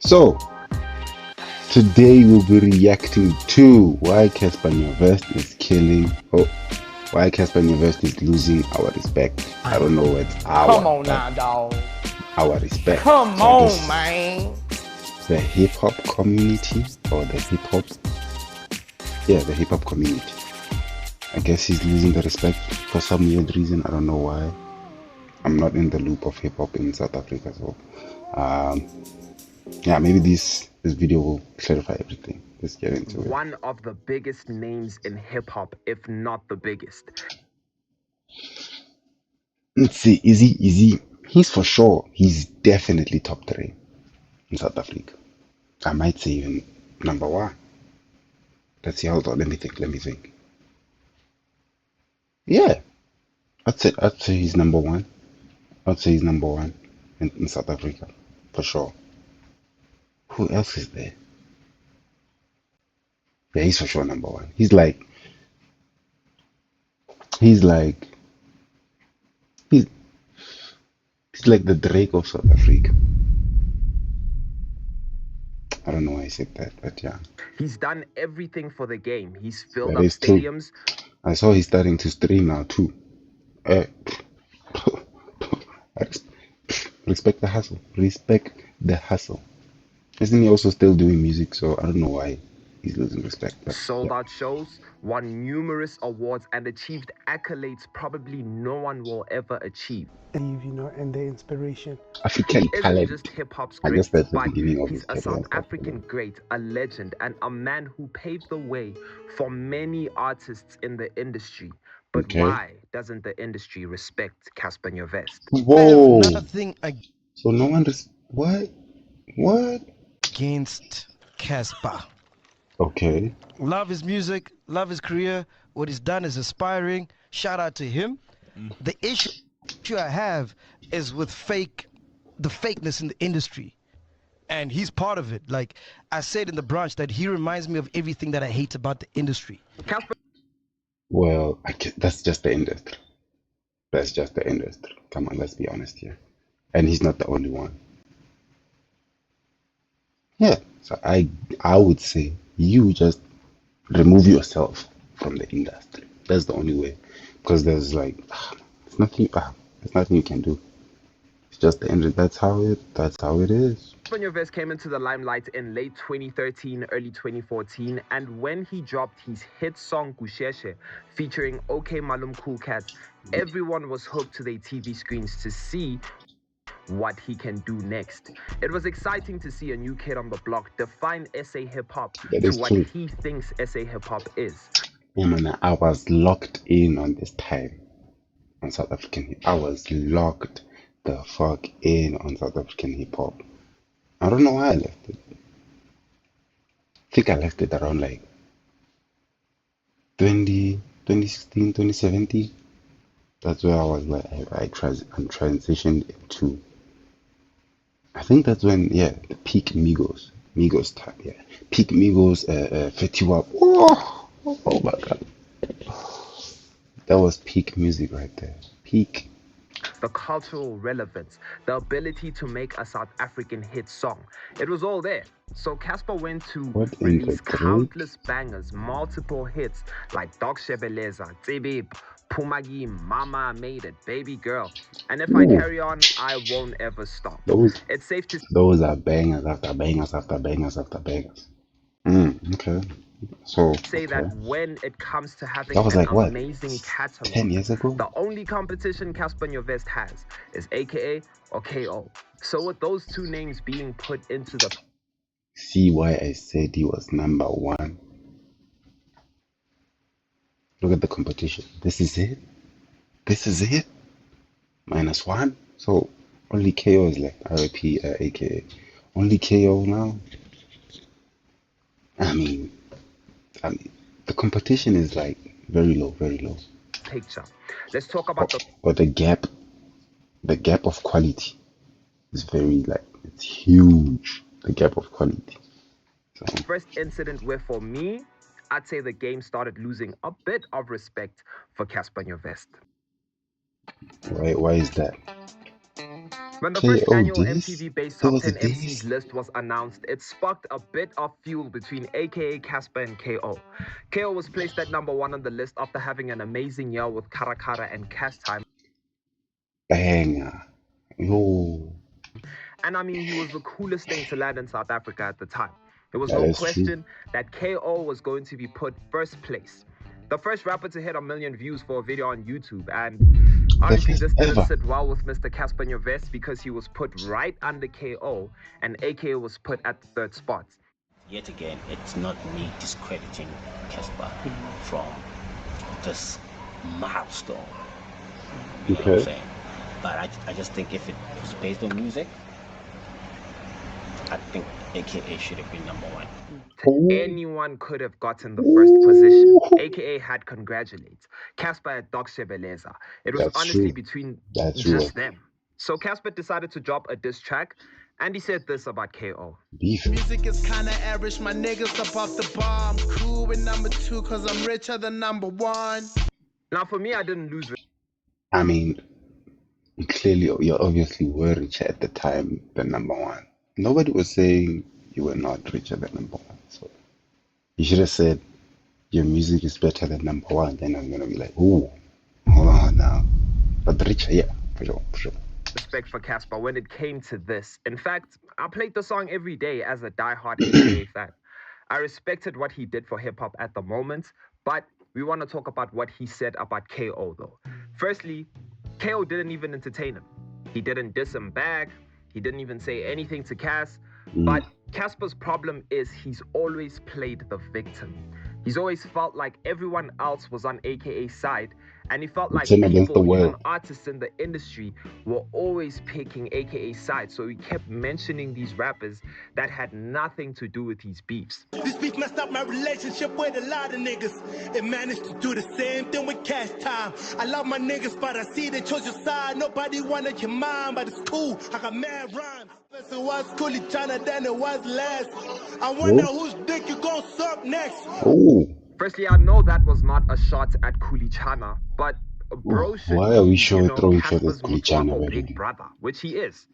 So today we'll be reacting to why Cassper Nyovest is killing. Oh, why Cassper Nyovest is losing our respect. I don't know what's Come our, on now, dog. our respect. Come So I on, guess man. the hip hop community or the hip hop, yeah, the hip hop community. I guess he's losing the respect for some weird reason. I don't know why. I'm not in the loop of hip hop in South Africa, so um, yeah, maybe this video will clarify everything. Let's get into it. One of the biggest names in hip hop, if not the biggest. Let's see, is he? He's for sure. He's definitely top three in South Africa. I might say even number one. Let's see. Hold on. Let me think. Yeah, I'd say he's number one. I'd say he's number one in South Africa for sure. Who else is there? Yeah, he's for sure number one. He's like he's he's like the Drake of South Africa. I don't know why I said that, but yeah, He's done everything for the game. He's filled that up is true. stadiums. I saw he's starting to stream now too. Uh, I respect the hustle. Respect the hustle. Isn't he also still doing music? So I don't know why he's losing respect. But Sold yeah. out shows, won numerous awards, and achieved accolades probably no one will ever achieve. And the inspiration. African He isn't talent. just hip hop's I guess great, that's the but beginning of he's his a career. South African great, a legend, and a man who paved the way for many artists in the industry. But Okay. why doesn't the industry respect Cassper Nyovest? Whoa. Nothing So no one what? What? against Cassper. Okay. Love his music, love his career. What he's done is inspiring. Shout out to him. The issue I have is with the fakeness in the industry. And he's part of it. Like I said in the branch that he reminds me of everything that I hate about the industry. Cassper Well, that's just the industry. That's just the industry. Come on, let's be honest here. And he's not the only one. Yeah. So I would say you just remove yourself from the industry. That's the only way. Because there's like there's nothing you can do. It's just the industry. That's how it is. Nyovest came into the limelight in late 2013, early 2014, and when he dropped his hit song Gusheshe, featuring OK Malum Cool Cat, everyone was hooked to their TV screens to see what he can do next. It was exciting to see a new kid on the block define SA hip hop That to is what true. he thinks SA hip hop is. Yeah, man, I was locked in on this time on South African hip. I was locked the fuck in on South African hip hop. I don't know why I left it. I think I left it around like 2016, 2017. That's where I was like, I transitioned into. I think that's when, yeah, the peak Migos time, yeah. Peak Migos, Fetty Wap. Oh my God. That was peak music right there. Peak. The cultural relevance, the ability to make a South African hit song. It was all there. So Cassper went to What in the release Drake? countless bangers, multiple hits like Dog Shebeleza, Tsibib, Pumagi, Mama Made It, Baby Girl. And if I Ooh, carry on, I won't ever stop. those It's safe to those are bangers after bangers after bangers after bangers. Okay. So, say okay. that when it comes to having That was an like what? amazing 10 catalog, years ago? the only competition Cassper Nyovest has is AKA or KO. So with those two names being put into the See why I said he was number one. Look at the competition. This is it. This is it. -1. So only KO is left. RIP, AKA. Only KO now. I mean, the competition is like very low, very low. picture. Let's talk about the But the gap of quality is very like it's huge. The gap of quality. So first incident where, for me, I'd say the game started losing a bit of respect for Cassper Nyovest. why is that? When the first KO annual this? MTV-based There Top was a 10 MCs this? list was announced, it sparked a bit of fuel between aka Cassper and KO. KO was placed at number 1 on the list after having an amazing year with Kara Kara and Cast Time. Banger. Yo. And I mean, he was the coolest thing to land in South Africa at the time. There was That no is true. question that KO was going to be put first place. The first rapper to hit 1 million views for a video on YouTube. And honestly, first this didn't ever. sit well with Mr. Cassper Nyovest because he was put right under KO and AKA was put at the third spot. Yet again, it's not me discrediting Cassper from this milestone. You know what I'm saying? But I just think if it was based on music, I think AKA should have been number 1. Anyone could have gotten the first position. AKA had congratulate. Cassper had Doc Shebeleza. It was honestly between just them. So Cassper decided to drop a diss track, and he said this about KO. Beef. Music is kinda average, my niggas up off the bomb. Cool with number 2 cause I'm richer than number 1. Now for me, I didn't lose. I mean, clearly you obviously were richer at the time than number 1. Nobody was saying you were not richer than number 1. So you should have said your music is better than number 1. Then I'm gonna be like, ooh, hold on now. But richer, yeah, for sure, for sure. Respect for Cassper when it came to this. In fact, I played the song every day as a diehard AKA fan. I respected what he did for hip hop at the moment, but we want to talk about what he said about KO though. Firstly, KO didn't even entertain him. He didn't diss him back. He didn't even say anything to Cass. But Cassper's problem is he's always played the victim. He's always felt like everyone else was on AKA's side, and he felt like people, even artists in the industry, were always picking AKA's side. So he kept mentioning these rappers that had nothing to do with his beefs. This beef messed up my relationship with a lot of niggas. It managed to do the same thing with Cash Time. I love my niggas, but I see they chose your side. Nobody wanted your mind, but it's cool. I got mad rhymes. It was coolie China than it was last. I wonder whose dick you gon' suck next. Firstly, I know that was not a shot at Coolie Chana, but bro should why are we throwing Casper's Coolie Chana big brother, which he is.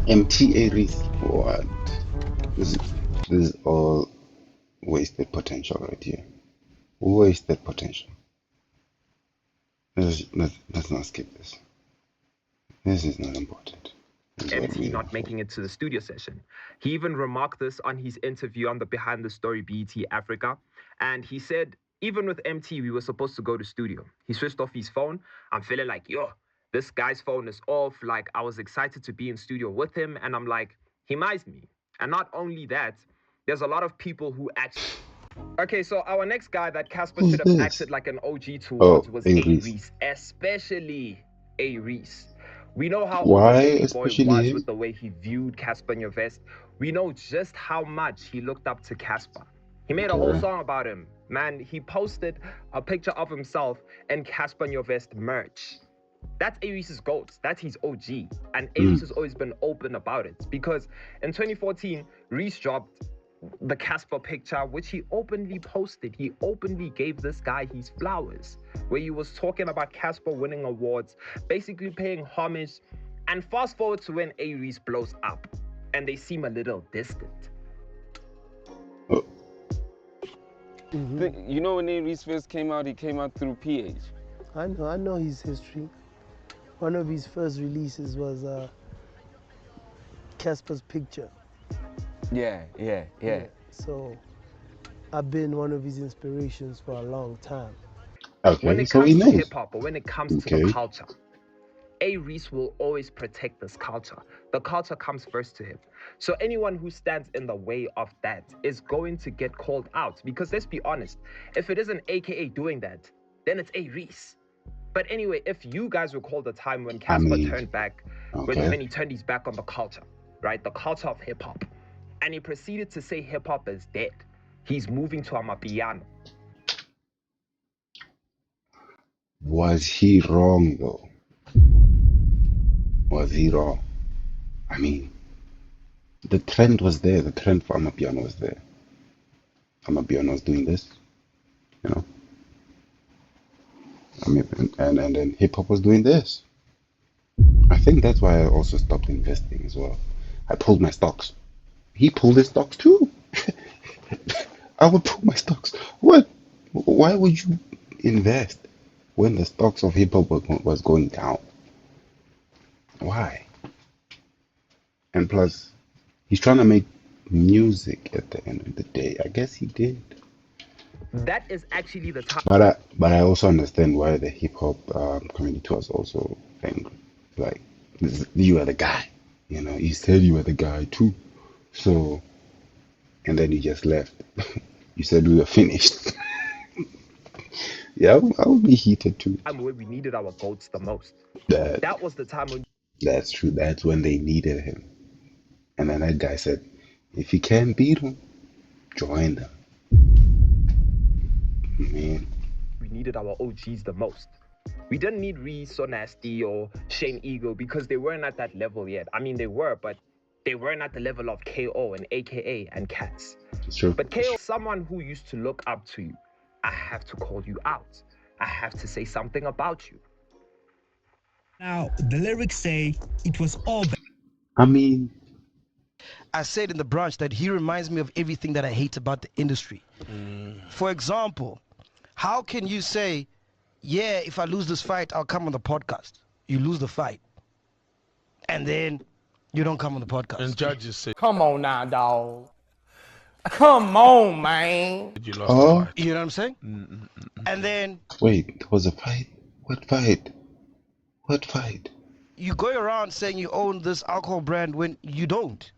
MTA Reese, what? This is all wasted potential right here. Wasted potential. Let's not skip this. This is not important. MT not making it to the studio session. He even remarked this on his interview on the Behind the Story BET Africa. And he said, even with MT, we were supposed to go to studio. He switched off his phone. I'm feeling like, yo, this guy's phone is off. Like, I was excited to be in studio with him. And I'm like, he minds me. And not only that, there's a lot of people who actually... Okay, so our next guy that Cassper should have acted like an OG towards was A. Reese, especially A. Reese. We know how open Boy was with the way he viewed Cassper Nyovest. We know just how much he looked up to Cassper. He made a whole song about him. Man, he posted a picture of himself and Cassper Nyovest merch. That's A. Reese's GOAT. That's his OG. And A. Reese has always been open about it. Because in 2014, Reese dropped the Cassper picture, which he openly posted. He openly gave this guy his flowers, where he was talking about Cassper winning awards, basically paying homage. And fast forward to when A. Reese blows up, and they seem a little distant. You know, when A. Reese first came out, he came out through PH. I know his history. One of his first releases was Casper's Picture. Yeah. So I've been one of his inspirations for a long time. Okay, when it so comes to hip-hop, or when it comes to the culture, A. Reese will always protect this culture. The culture comes first to him. So anyone who stands in the way of that is going to get called out. Because let's be honest, if it isn't AKA doing that, then it's A. Reese. But anyway, if you recall the time when Cassper turned back, when he turned his back on the culture, right? The culture of hip-hop. And he proceeded to say hip-hop is dead. He's moving to Amapiano. Was he wrong though? Was he wrong? I mean, the trend was there. The trend for Amapiano was there. Amapiano was doing this, you know. I mean, and then hip hop was doing this. I think that's why I also stopped investing as well. I pulled my stocks. He pulled his stocks too. I would pull my stocks. What? Why would you invest when the stocks of hip hop was going down? Why? And plus, he's trying to make music at the end of the day. I guess he did. That is actually the time. But I also understand why the hip hop community was also angry. Like, you are the guy. You know, you said you were the guy too. So, and then you just left. You said we were finished. Yeah, I would be heated too. Where we needed our goats the most. That That was the time when that's true. That's when they needed him. And then that guy said, if you can't beat them, join them. Man, we needed our OGs the most. We didn't need Reese or Nasty or Shane Eagle because they weren't at that level yet. I mean, they were, but they weren't at the level of KO and AKA and Cats. it's true. But KO, someone who used to look up to you, I have to call you out. I have to say something about you. Now, the lyrics say it was all bad. I mean, I said in the branch that he reminds me of everything that I hate about the industry. For example, how can you say, yeah, if I lose this fight, I'll come on the podcast. You lose the fight. And then you don't come on the podcast. And judges say, come on now, dog. Come on, man. you lost the fight. You know what I'm saying? And then wait, there was a fight? What fight? What fight? you go around saying you own this alcohol brand when you don't.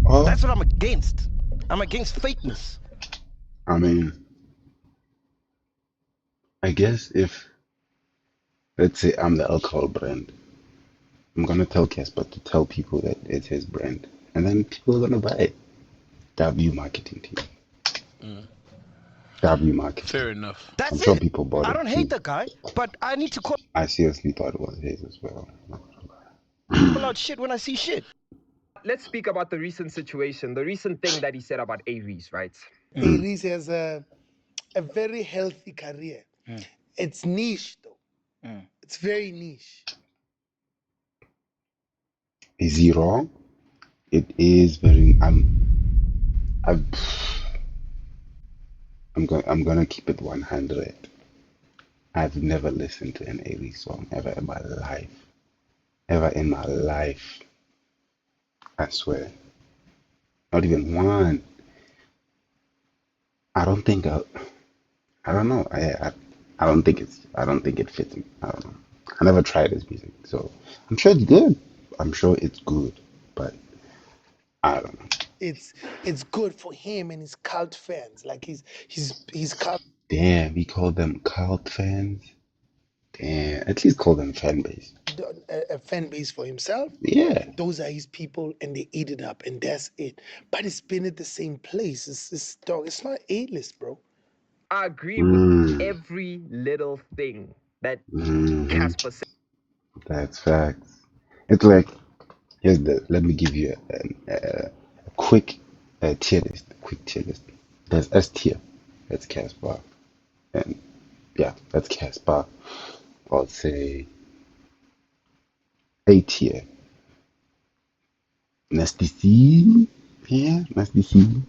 Oh, That's what I'm against. I'm against fakeness. I mean, I guess if, let's say I'm the alcohol brand, I'm gonna tell Cassper to tell people that it's his brand, and then people are gonna buy it. W marketing team. W marketing. Fair enough. That's I'm sure it. people bought I it don't too. hate the guy, but I need to call I seriously thought it was his as well. out shit when I see shit. Let's speak about the recent situation, the recent thing that he said about Aries, right? Aries has a very healthy career. It's niche though. It's very niche. Is he wrong? It is very. I'm gonna keep it 100. I've never listened to an Aries song ever in my life. Ever in my life. I swear. Not even one. I don't think I don't know. I don't think it fits me. I don't know. I never tried his music, so I'm sure it's good. I'm sure it's good, but I don't know. It's good for him and his cult fans. Like his cult. Damn, we call them cult fans. Damn, at least call them fan base. A fan base for himself. Yeah. Those are his people, and they eat it up, and that's it. But it's been at the same place. It's dog. It's not A-list, bro. I agree with every little thing that Cassper said. That's facts. It's like, let me give you a quick tier list. Quick tier list. There's S tier. That's Cassper. And yeah, that's Cassper. I'll say A tier. Nasty C. Yeah, Nasty C.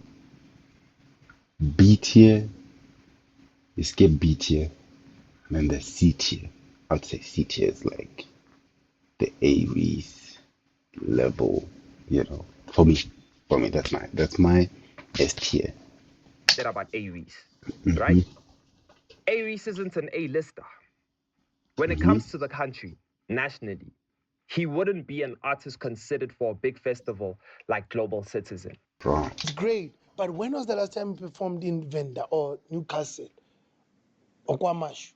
B tier. You skip B tier. And then the C tier. I'd say C tier is like the Aries level, you know. For me, that's my S tier. Said about Aries, right? Aries isn't an A-lister. When it comes to the country, nationally, he wouldn't be an artist considered for a big festival like Global Citizen. Wrong. It's great. But when was the last time you performed in Venda or Newcastle or Kwamash?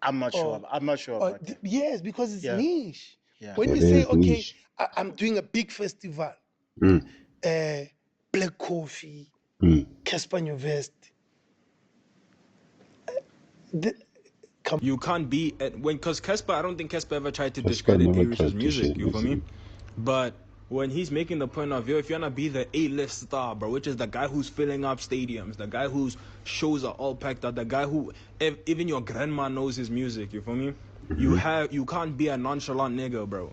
I'm not sure. I'm not sure about that. Yes, because it's niche. Yeah. When It you say, is okay, niche. I'm doing a big festival, Black Coffee, Cassper Nyovest. You can't be because Cassper. I don't think Cassper ever tried to Cassper discredit never Aries' tried to music. shade You feel me? music. But when he's making the point of view, if you wanna be the A-list star, bro, which is the guy who's filling up stadiums, the guy whose shows are all packed out, the guy who even your grandma knows his music. You feel me? You can't be a nonchalant nigga, bro.